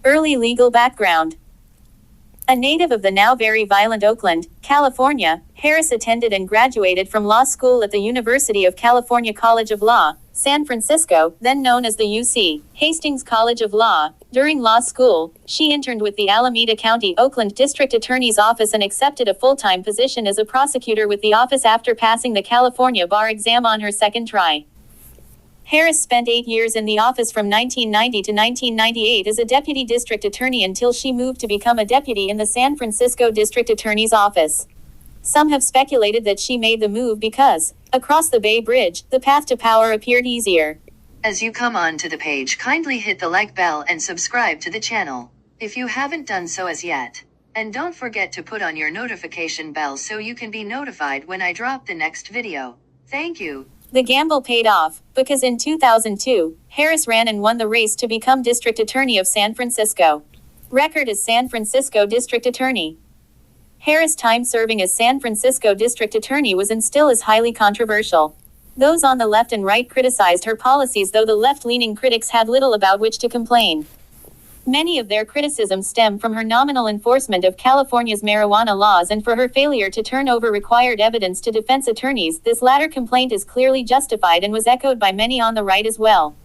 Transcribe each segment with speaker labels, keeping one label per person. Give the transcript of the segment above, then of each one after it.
Speaker 1: Early legal background. A native of the now very violent Oakland, California, Harris attended and graduated from law school at the University of California College of Law, San Francisco, then known as the UC Hastings College of Law. During law school, she interned with the Alameda County, Oakland District Attorney's Office and accepted a full-time position as a prosecutor with the office after passing the California bar exam on her second try. Harris spent 8 years in the office from 1990 to 1998 as a deputy district attorney until she moved to become a deputy in the San Francisco District Attorney's Office. Some have speculated that she made the move because, across the Bay Bridge, the path to power appeared easier.
Speaker 2: As you come on to the page, kindly hit the like bell and subscribe to the channel, if you haven't done so as yet. And don't forget to put on your notification bell so you can be notified when I drop the next video. Thank you.
Speaker 1: The gamble paid off, because in 2002, Harris ran and won the race to become District Attorney of San Francisco. Record as San Francisco District Attorney. Harris' time serving as San Francisco District Attorney was and still is highly controversial. Those on the left and right criticized her policies, though the left-leaning critics had little about which to complain. Many of their criticisms stem from her nominal enforcement of California's marijuana laws and for her failure to turn over required evidence to defense attorneys. This latter complaint is clearly justified and was echoed by many on the right as well.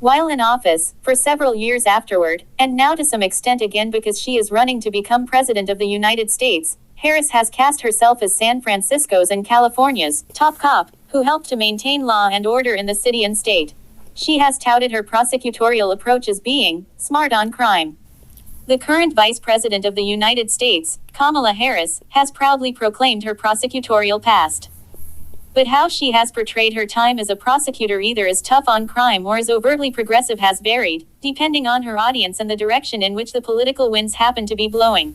Speaker 1: While in office, for several years afterward, and now to some extent again because she is running to become President of the United States, Harris has cast herself as San Francisco's and California's top cop, who helped to maintain law and order in the city and state. She has touted her prosecutorial approach as being smart on crime. The current Vice President of the United States, Kamala Harris, has proudly proclaimed her prosecutorial past. But how she has portrayed her time as a prosecutor, either as tough on crime or as overtly progressive, has varied, depending on her audience and the direction in which the political winds happen to be blowing.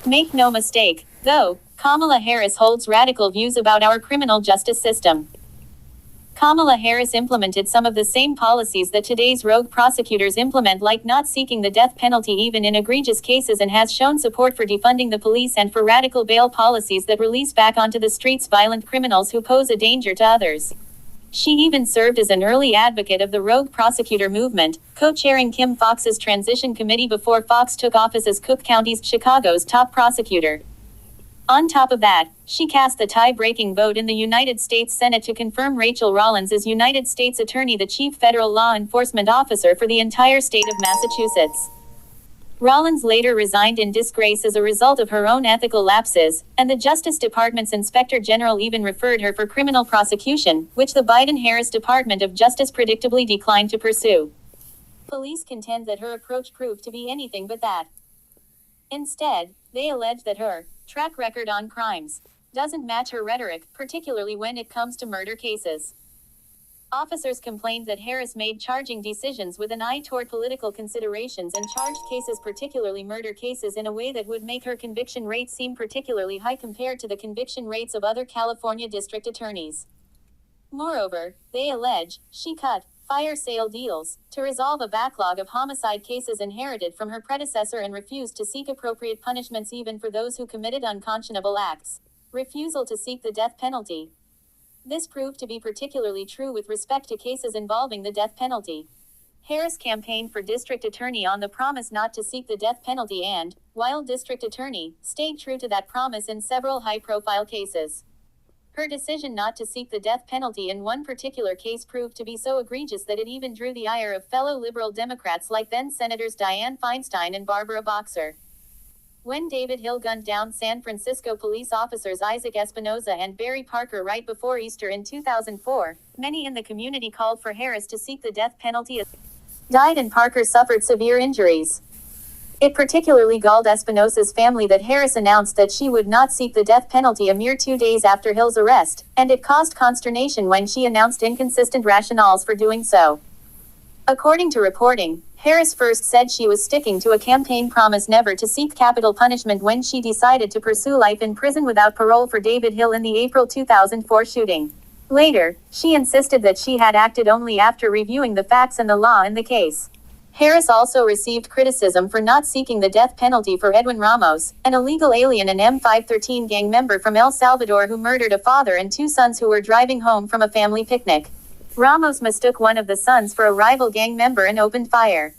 Speaker 1: Make no mistake, though, Kamala Harris holds radical views about our criminal justice system. Kamala Harris implemented some of the same policies that today's rogue prosecutors implement, like not seeking the death penalty even in egregious cases, and has shown support for defunding the police and for radical bail policies that release back onto the streets violent criminals who pose a danger to others. She even served as an early advocate of the rogue prosecutor movement, co-chairing Kim Foxx's transition committee before Foxx took office as Cook County's Chicago's top prosecutor. On top of that, she cast the tie-breaking vote in the United States Senate to confirm Rachel Rollins as United States Attorney, the chief federal law enforcement officer for the entire state of Massachusetts. Rollins later resigned in disgrace as a result of her own ethical lapses, and the Justice Department's Inspector General even referred her for criminal prosecution, which the Biden-Harris Department of Justice predictably declined to pursue. Police contend that her approach proved to be anything but that. Instead, they allege that her track record on crimes doesn't match her rhetoric, particularly when it comes to murder cases. Officers complained that Harris made charging decisions with an eye toward political considerations and charged cases, particularly murder cases, in a way that would make her conviction rate seem particularly high compared to the conviction rates of other California district attorneys. Moreover, they allege, she cut fire sale deals to resolve a backlog of homicide cases inherited from her predecessor and refused to seek appropriate punishments even for those who committed unconscionable acts. Refusal to seek the death penalty. This proved to be particularly true with respect to cases involving the death penalty. Harris campaigned for district attorney on the promise not to seek the death penalty and, while district attorney, stayed true to that promise in several high-profile cases. Her decision not to seek the death penalty in one particular case proved to be so egregious that it even drew the ire of fellow liberal Democrats like then-Senators Dianne Feinstein and Barbara Boxer. When David Hill gunned down San Francisco police officers Isaac Espinoza and Barry Parker right before Easter in 2004, many in the community called for Harris to seek the death penalty. Died and Parker suffered severe injuries. It particularly galled Espinosa's family that Harris announced that she would not seek the death penalty a mere 2 days after Hill's arrest, and it caused consternation when she announced inconsistent rationales for doing so. According to reporting, Harris first said she was sticking to a campaign promise never to seek capital punishment when she decided to pursue life in prison without parole for David Hill in the April 2004 shooting. Later, she insisted that she had acted only after reviewing the facts and the law in the case. Harris also received criticism for not seeking the death penalty for Edwin Ramos, an illegal alien and M513 gang member from El Salvador who murdered a father and 2 sons who were driving home from a family picnic. Ramos mistook one of the sons for a rival gang member and opened fire.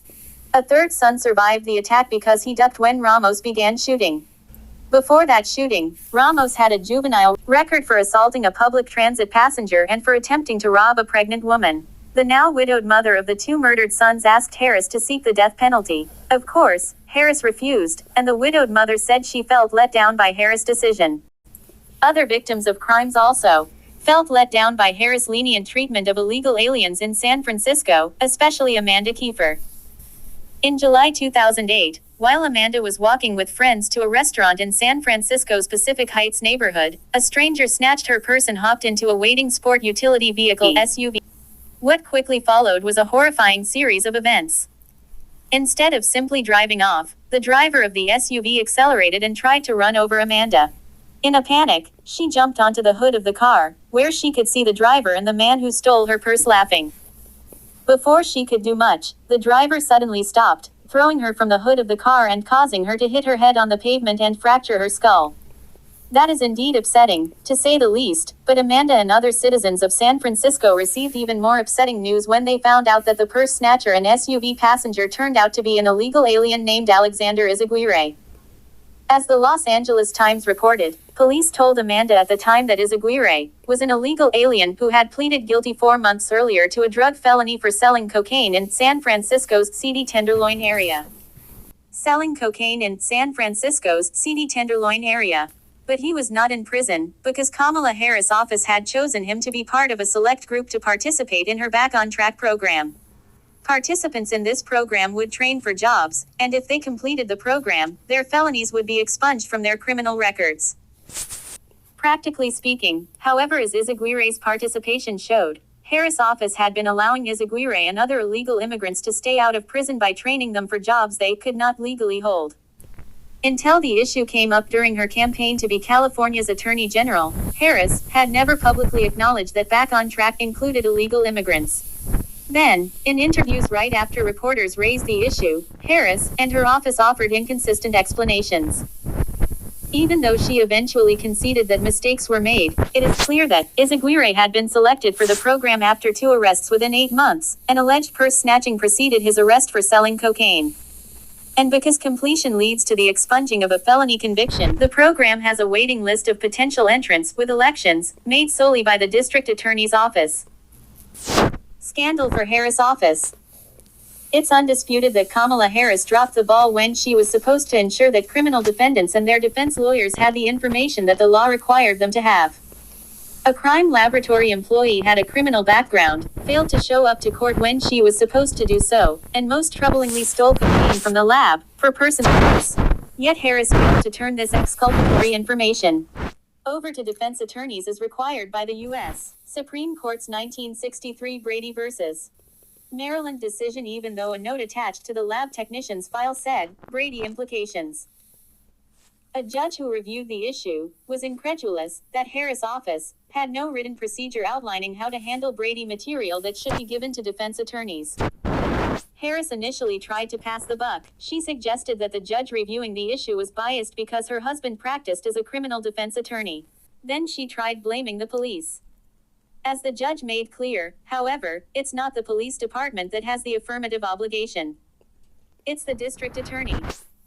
Speaker 1: A third son survived the attack because he ducked when Ramos began shooting. Before that shooting, Ramos had a juvenile record for assaulting a public transit passenger and for attempting to rob a pregnant woman. The now widowed mother of the two murdered sons asked Harris to seek the death penalty. Of course, Harris refused, and the widowed mother said she felt let down by Harris' decision. Other victims of crimes also felt let down by Harris' lenient treatment of illegal aliens in San Francisco, especially Amanda Kiefer. In July 2008, while Amanda was walking with friends to a restaurant in San Francisco's Pacific Heights neighborhood, a stranger snatched her purse and hopped into a waiting sport utility vehicle (SUV). What quickly followed was a horrifying series of events. Instead of simply driving off, the driver of the SUV accelerated and tried to run over Amanda. In a panic, she jumped onto the hood of the car, where she could see the driver and the man who stole her purse laughing. Before she could do much, the driver suddenly stopped, throwing her from the hood of the car and causing her to hit her head on the pavement and fracture her skull. That is indeed upsetting, to say the least, but Amanda and other citizens of San Francisco received even more upsetting news when they found out that the purse snatcher and SUV passenger turned out to be an illegal alien named Alexander Izaguirre. As the Los Angeles Times reported, police told Amanda at the time that Izaguirre was an illegal alien who had pleaded guilty 4 months earlier to a drug felony for selling cocaine in San Francisco's seedy Tenderloin area. Selling cocaine in San Francisco's seedy Tenderloin area. But he was not in prison, because Kamala Harris' office had chosen him to be part of a select group to participate in her Back on Track program. Participants in this program would train for jobs, and if they completed the program, their felonies would be expunged from their criminal records. Practically speaking, however, as Izaguirre's participation showed, Harris' office had been allowing Izaguirre and other illegal immigrants to stay out of prison by training them for jobs they could not legally hold. Until the issue came up during her campaign to be California's Attorney General, Harris had never publicly acknowledged that Back on Track included illegal immigrants. Then, in interviews right after reporters raised the issue, Harris and her office offered inconsistent explanations. Even though she eventually conceded that mistakes were made, it is clear that Izaguirre had been selected for the program after 2 arrests within 8 months. An alleged purse snatching preceded his arrest for selling cocaine. And because completion leads to the expunging of a felony conviction, the program has a waiting list of potential entrants, with elections made solely by the district attorney's office. Scandal for Harris' office. It's undisputed that Kamala Harris dropped the ball when she was supposed to ensure that criminal defendants and their defense lawyers had the information that the law required them to have. A crime laboratory employee had a criminal background, failed to show up to court when she was supposed to do so, and most troublingly stole cocaine from the lab for personal use. Yet Harris failed to turn this exculpatory information over to defense attorneys as required by the U.S. Supreme Court's 1963 Brady v. Maryland decision, even though a note attached to the lab technician's file said, Brady implications. A judge who reviewed the issue was incredulous that Harris' office had no written procedure outlining how to handle Brady material that should be given to defense attorneys. Harris initially tried to pass the buck. She suggested that the judge reviewing the issue was biased because her husband practiced as a criminal defense attorney. Then she tried blaming the police. As the judge made clear, however, it's not the police department that has the affirmative obligation. It's the district attorney.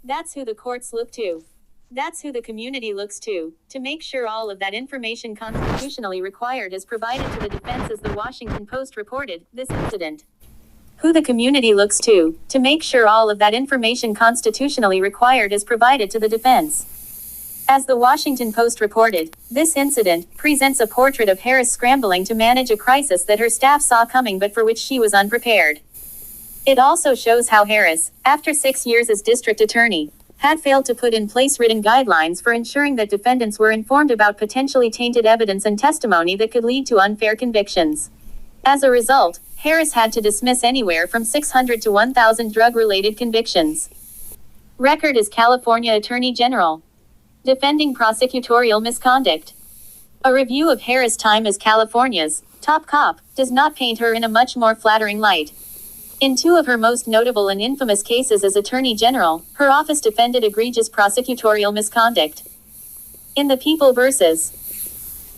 Speaker 1: That's who the courts look to. That's who the community looks to make sure all of that information constitutionally required is provided to the defense, as the Washington Post reported this incident. Who the community looks to make sure all of that information constitutionally required is provided to the defense. As the Washington Post reported, this incident presents a portrait of Harris scrambling to manage a crisis that her staff saw coming but for which she was unprepared. It also shows how Harris, after 6 years as district attorney, had failed to put in place written guidelines for ensuring that defendants were informed about potentially tainted evidence and testimony that could lead to unfair convictions. As a result, Harris had to dismiss anywhere from 600 to 1,000 drug-related convictions. Record as California Attorney General. Defending prosecutorial misconduct. A review of Harris' time as California's top cop does not paint her in a much more flattering light. In 2 of her most notable and infamous cases as Attorney General, her office defended egregious prosecutorial misconduct. In the People v.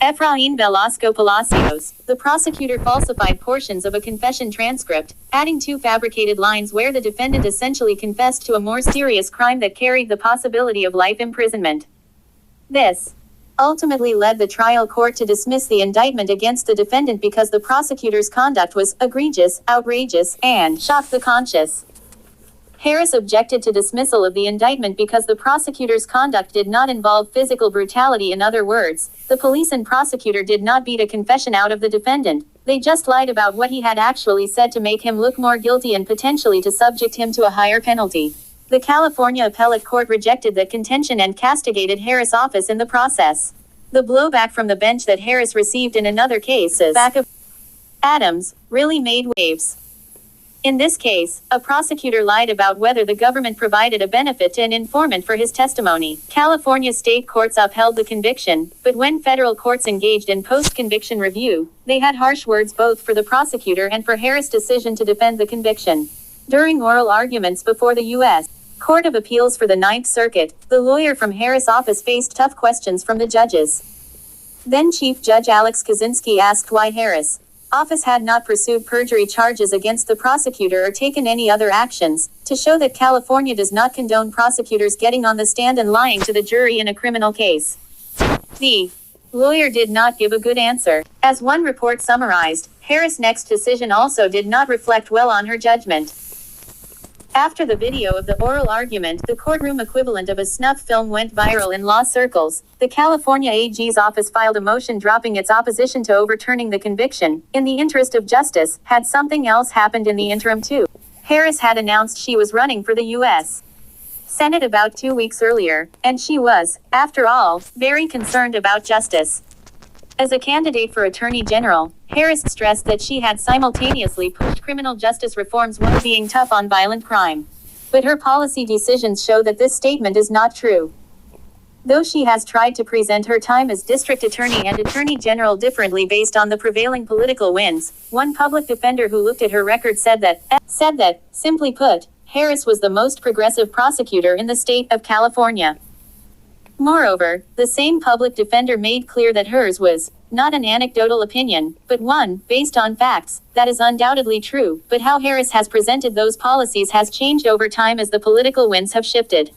Speaker 1: Efrain Velasco Palacios, the prosecutor falsified portions of a confession transcript, adding 2 fabricated lines where the defendant essentially confessed to a more serious crime that carried the possibility of life imprisonment. This ultimately led the trial court to dismiss the indictment against the defendant because the prosecutor's conduct was egregious, outrageous, and shocked the conscience. Harris objected to dismissal of the indictment because the prosecutor's conduct did not involve physical brutality. In other words, the police and prosecutor did not beat a confession out of the defendant. They just lied about what he had actually said to make him look more guilty and potentially to subject him to a higher penalty. The California Appellate Court rejected that contention and castigated Harris' office in the process. The blowback from the bench that Harris received in another case is back of Adams really made waves. In this case, a prosecutor lied about whether the government provided a benefit to an informant for his testimony. California state courts upheld the conviction, but when federal courts engaged in post-conviction review, they had harsh words both for the prosecutor and for Harris' decision to defend the conviction. During oral arguments before the U.S. Court of Appeals for the Ninth Circuit, the lawyer from Harris' office faced tough questions from the judges. Then Chief Judge Alex Kaczynski asked why Harris' office had not pursued perjury charges against the prosecutor or taken any other actions to show that California does not condone prosecutors getting on the stand and lying to the jury in a criminal case. The lawyer did not give a good answer. As one report summarized, Harris' next decision also did not reflect well on her judgment. After the video of the oral argument, the courtroom equivalent of a snuff film went viral in law circles. The California AG's office filed a motion dropping its opposition to overturning the conviction. In the interest of justice, had something else happened in the interim too? Harris had announced she was running for the U.S. Senate about 2 weeks earlier, and she was, after all, very concerned about justice. As a candidate for Attorney General, Harris stressed that she had simultaneously pushed criminal justice reforms while being tough on violent crime. But her policy decisions show that this statement is not true. Though she has tried to present her time as district attorney and attorney general differently based on the prevailing political winds, one public defender who looked at her record said that, simply put, Harris was the most progressive prosecutor in the state of California. Moreover, the same public defender made clear that hers was not an anecdotal opinion, but one based on facts. That is undoubtedly true, but how Harris has presented those policies has changed over time as the political winds have shifted.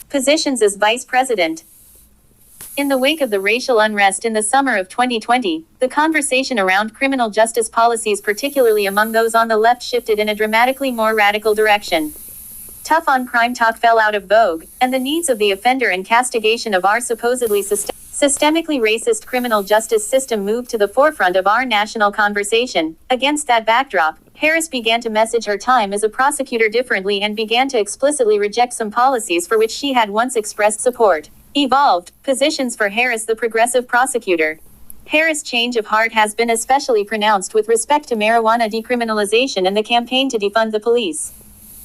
Speaker 1: Positions as vice president. In the wake of the racial unrest in the summer of 2020, the conversation around criminal justice policies, particularly among those on the left, shifted in a dramatically more radical direction. Tough on crime talk fell out of vogue, and the needs of the offender and castigation of our supposedly systemically racist criminal justice system moved to the forefront of our national conversation. Against that backdrop, Harris began to message her time as a prosecutor differently and began to explicitly reject some policies for which she had once expressed support. Evolved positions for Harris, the progressive prosecutor. Harris' change of heart has been especially pronounced with respect to marijuana decriminalization and the campaign to defund the police.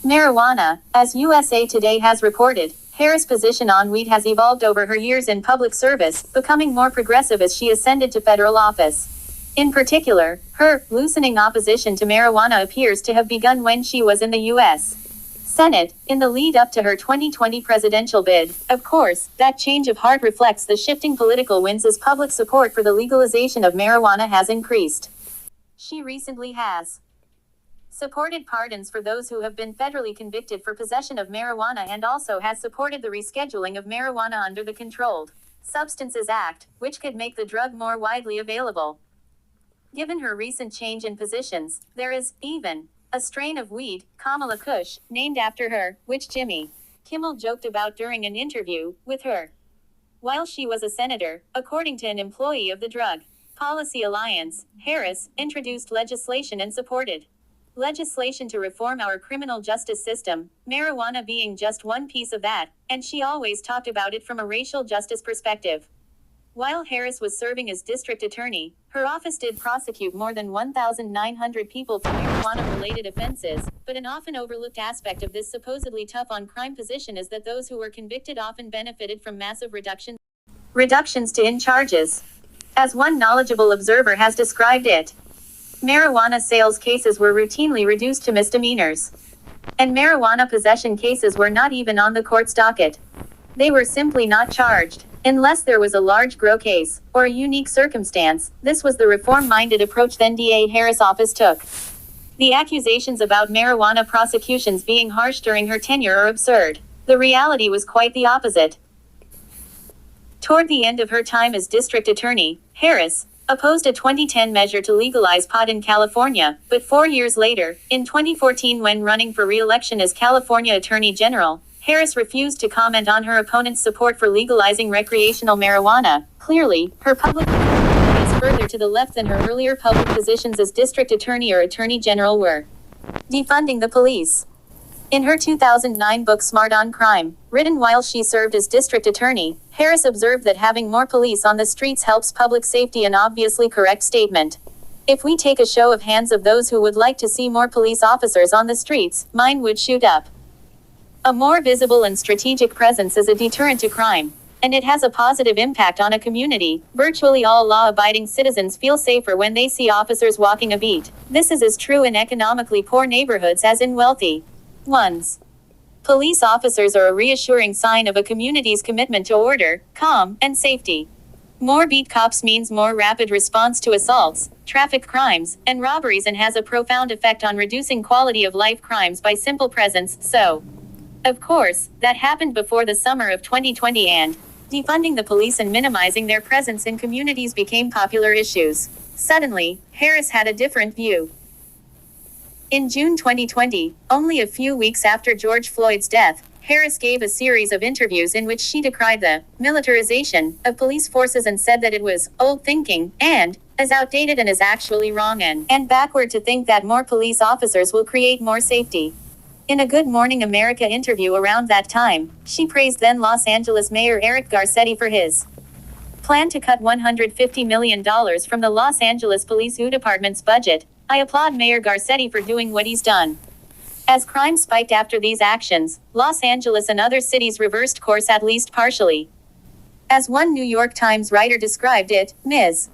Speaker 1: Marijuana, as USA Today has reported, Harris' position on weed has evolved over her years in public service, becoming more progressive as she ascended to federal office. In particular, her loosening opposition to marijuana appears to have begun when she was in the U.S. Senate, in the lead up to her 2020 presidential bid. Of course, that change of heart reflects the shifting political winds as public support for the legalization of marijuana has increased. She recently has supported pardons for those who have been federally convicted for possession of marijuana and also has supported the rescheduling of marijuana under the Controlled Substances Act, which could make the drug more widely available. Given her recent change in positions, there is, even, a strain of weed, Kamala Kush, named after her, which Jimmy Kimmel joked about during an interview with her while she was a senator, according to an employee of the Drug Policy Alliance. Harris introduced legislation and supported legislation to reform our criminal justice system, marijuana being just one piece of that, and she always talked about it from a racial justice perspective. While Harris was serving as district attorney, her office did prosecute more than 1,900 people for marijuana-related offenses, but an often overlooked aspect of this supposedly tough-on-crime position is that those who were convicted often benefited from massive reductions to in charges. As one knowledgeable observer has described it, marijuana sales cases were routinely reduced to misdemeanors. And marijuana possession cases were not even on the court's docket. They were simply not charged. Unless there was a large GRO case, or a unique circumstance, this was the reform-minded approach then DA Harris' office took. The accusations about marijuana prosecutions being harsh during her tenure are absurd. The reality was quite the opposite. Toward the end of her time as district attorney, Harris opposed a 2010 measure to legalize pot in California, but 4 years later, in 2014 when running for re-election as California Attorney General, Harris refused to comment on her opponent's support for legalizing recreational marijuana. Clearly, her public opinion is further to the left than her earlier public positions as district attorney or attorney general were. Defunding the police. In her 2009 book Smart on Crime, written while she served as district attorney, Harris observed that having more police on the streets helps public safety, an obviously correct statement. If we take a show of hands of those who would like to see more police officers on the streets, mine would shoot up. A more visible and strategic presence is a deterrent to crime, and it has a positive impact on a community. Virtually all law-abiding citizens feel safer when they see officers walking a beat. This is as true in economically poor neighborhoods as in wealthy ones. Police officers are a reassuring sign of a community's commitment to order, calm, and safety. More beat cops means more rapid response to assaults, traffic crimes, and robberies, and has a profound effect on reducing quality of life crimes by simple presence. So, of course, that happened before the summer of 2020, and defunding the police and minimizing their presence in communities became popular issues. Suddenly, Harris had a different view. In June 2020, only a few weeks after George Floyd's death, Harris gave a series of interviews in which she decried the militarization of police forces and said that it was old thinking and as outdated and is actually wrong and backward to think that more police officers will create more safety. In a Good Morning America interview around that time, she praised then Los Angeles Mayor Eric Garcetti for his plan to cut $150 million from the Los Angeles Police Department's budget. I applaud Mayor Garcetti for doing what he's done. As crime spiked after these actions, Los Angeles and other cities reversed course at least partially. As one New York Times writer described it, Ms.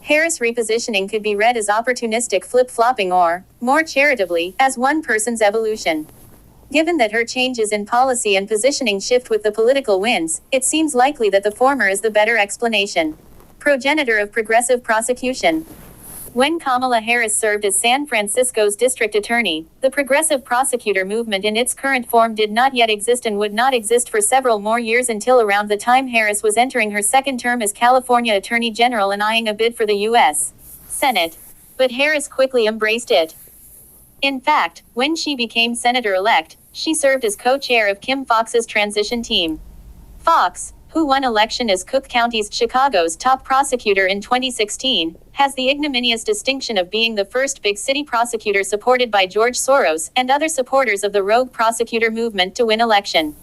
Speaker 1: Harris' repositioning could be read as opportunistic flip-flopping or, more charitably, as one person's evolution. Given that her changes in policy and positioning shift with the political winds, it seems likely that the former is the better explanation. Progenitor of progressive prosecution. When Kamala Harris served as San Francisco's district attorney, the progressive prosecutor movement in its current form did not yet exist and would not exist for several more years until around the time Harris was entering her second term as California Attorney General and eyeing a bid for the U.S. Senate. But Harris quickly embraced it. In fact, when she became senator-elect, she served as co-chair of Kim Foxx's transition team. Foxx, who won election as Cook County's Chicago's top prosecutor in 2016, has the ignominious distinction of being the first big city prosecutor supported by George Soros and other supporters of the rogue prosecutor movement to win election.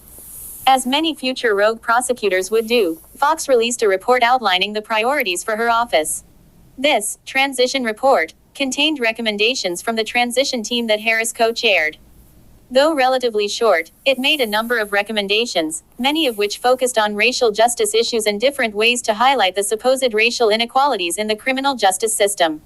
Speaker 1: As many future rogue prosecutors would do, Foxx released a report outlining the priorities for her office. This transition report contained recommendations from the transition team that Harris co-chaired. Though relatively short, it made a number of recommendations, many of which focused on racial justice issues and different ways to highlight the supposed racial inequalities in the criminal justice system.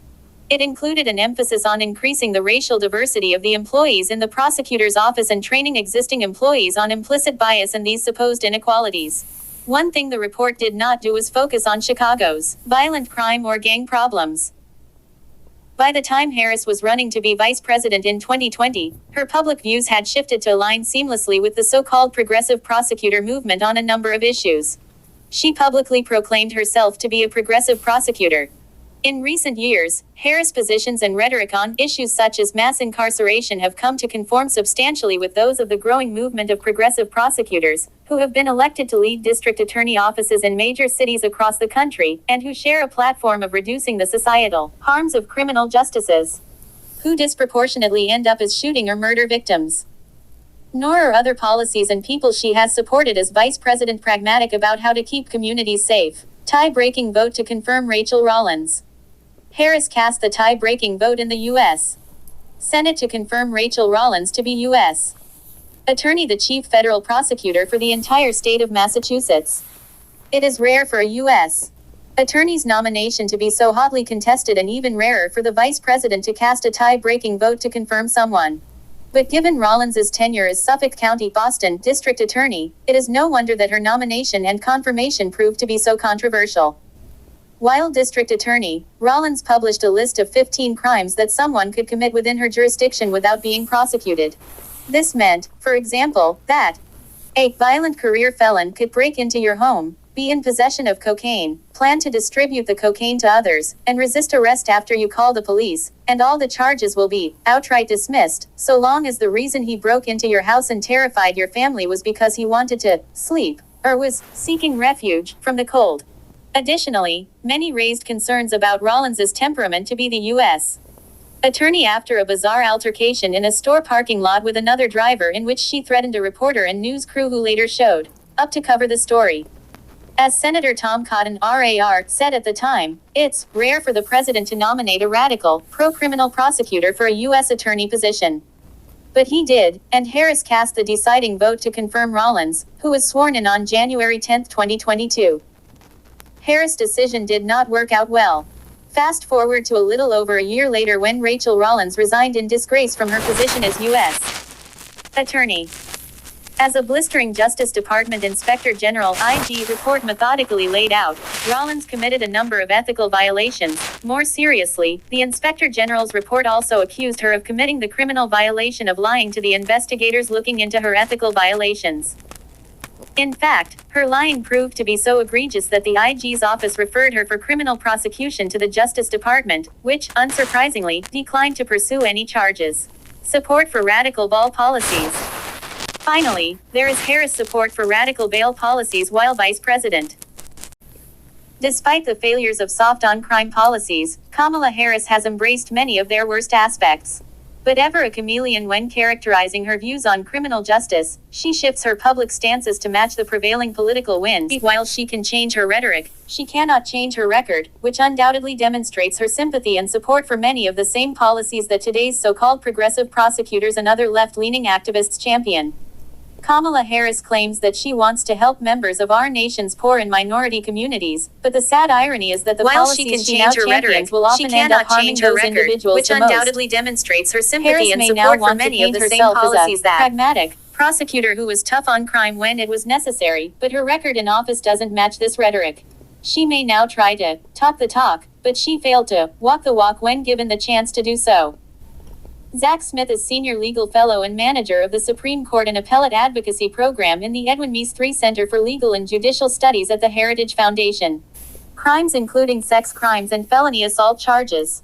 Speaker 1: It included an emphasis on increasing the racial diversity of the employees in the prosecutor's office and training existing employees on implicit bias and these supposed inequalities. One thing the report did not do was focus on Chicago's violent crime or gang problems. By the time Harris was running to be vice president in 2020, her public views had shifted to align seamlessly with the so-called progressive prosecutor movement on a number of issues. She publicly proclaimed herself to be a progressive prosecutor. In recent years, Harris' positions and rhetoric on issues such as mass incarceration have come to conform substantially with those of the growing movement of progressive prosecutors, who have been elected to lead district attorney offices in major cities across the country, and who share a platform of reducing the societal harms of criminal justices, who disproportionately end up as shooting or murder victims. Nor are other policies and people she has supported as vice president pragmatic about how to keep communities safe. Tie-breaking vote to confirm Rachel Rollins. Harris cast the tie-breaking vote in the U.S. Senate to confirm Rachel Rollins to be U.S. Attorney, the chief federal prosecutor for the entire state of Massachusetts. It is rare for a U.S. attorney's nomination to be so hotly contested, and even rarer for the vice president to cast a tie-breaking vote to confirm someone. But given Rawlins's tenure as Suffolk County, Boston District Attorney, it is no wonder that her nomination and confirmation proved to be so controversial. While District Attorney, Rawlins published a list of 15 crimes that someone could commit within her jurisdiction without being prosecuted. This meant, for example, that a violent career felon could break into your home, be in possession of cocaine, plan to distribute the cocaine to others, and resist arrest after you call the police, and all the charges will be outright dismissed, so long as the reason he broke into your house and terrified your family was because he wanted to sleep, or was seeking refuge from the cold. Additionally, many raised concerns about Rawlins's temperament to be the U.S. attorney after a bizarre altercation in a store parking lot with another driver in which she threatened a reporter and news crew who later showed up to cover the story. As Senator Tom Cotton RAR said at the time, it's rare for the president to nominate a radical, pro-criminal prosecutor for a U.S. attorney position. But he did, and Harris cast the deciding vote to confirm Rawlins, who was sworn in on January 10, 2022. Harris' decision did not work out well. Fast forward to a little over a year later when Rachel Rawlins resigned in disgrace from her position as U.S. attorney. As a blistering Justice Department Inspector General IG report methodically laid out, Rawlins committed a number of ethical violations. More seriously, the Inspector General's report also accused her of committing the criminal violation of lying to the investigators looking into her ethical violations. In fact, her lying proved to be so egregious that the IG's office referred her for criminal prosecution to the Justice Department, which, unsurprisingly, declined to pursue any charges. Support for radical bail policies. Finally, there is Harris' support for radical bail policies while vice president. Despite the failures of soft-on-crime policies, Kamala Harris has embraced many of their worst aspects. But ever a chameleon when characterizing her views on criminal justice, she shifts her public stances to match the prevailing political winds. While she can change her rhetoric, she cannot change her record, which undoubtedly demonstrates her sympathy and support for many of the same policies that today's so-called progressive prosecutors and other left-leaning activists champion. Kamala Harris claims that she wants to help members of our nation's poor and minority communities, but the sad irony is that the policies she now champions will often end up harming those individuals
Speaker 2: which
Speaker 1: the most.
Speaker 2: undoubtedly demonstrates her sympathy
Speaker 1: Harris
Speaker 2: and
Speaker 1: may now
Speaker 2: support for
Speaker 1: want
Speaker 2: many
Speaker 1: to
Speaker 2: of the
Speaker 1: paint
Speaker 2: same
Speaker 1: herself as
Speaker 2: policies
Speaker 1: a
Speaker 2: that
Speaker 1: pragmatic prosecutor who was tough on crime when it was necessary, but her record in office doesn't match this rhetoric. She may now try to talk the talk, but she failed to walk the walk when given the chance to do so. Zach Smith is Senior Legal Fellow and Manager of the Supreme Court and Appellate Advocacy Program in the Edwin Meese III Center for Legal and Judicial Studies at the Heritage Foundation. Crimes including sex crimes and felony assault charges.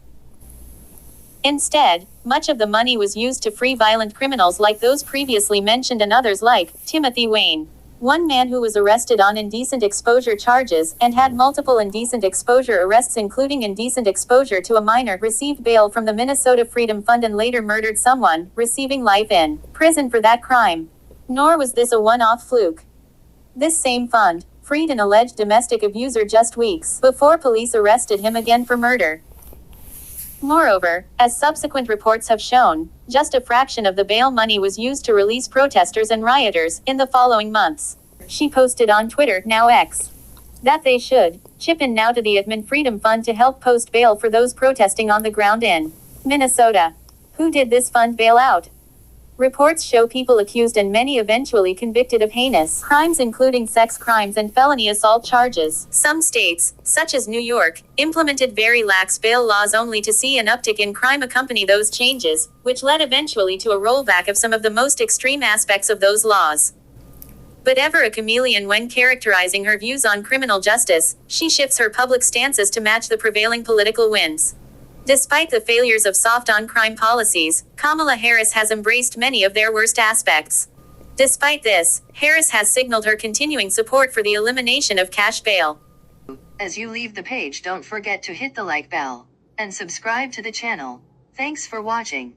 Speaker 1: Instead, much of the money was used to free violent criminals like those previously mentioned and others like Timothy Wayne. One man who was arrested on indecent exposure charges and had multiple indecent exposure arrests including indecent exposure to a minor received bail from the Minnesota Freedom Fund and later murdered someone, receiving life in prison for that crime. Nor was this a one-off fluke. This same fund freed an alleged domestic abuser just weeks before police arrested him again for murder. Moreover, as subsequent reports have shown, just a fraction of the bail money was used to release protesters and rioters in the following months. She posted on Twitter, now X, that they should chip in now to the Admin Freedom Fund to help post bail for those protesting on the ground in Minnesota. Who did this fund bail out? Reports show people accused and many eventually convicted of heinous crimes including sex crimes and felony assault charges. Some states, such as New York, implemented very lax bail laws only to see an uptick in crime accompany those changes, which led eventually to a rollback of some of the most extreme aspects of those laws. But ever a chameleon when characterizing her views on criminal justice, she shifts her public stances to match the prevailing political winds. Despite the failures of soft-on-crime policies, Kamala Harris has embraced many of their worst aspects. Despite this, Harris has signaled her continuing support for the elimination of cash bail.
Speaker 2: As you leave the page, don't forget to hit the like bell and subscribe to the channel. Thanks for watching.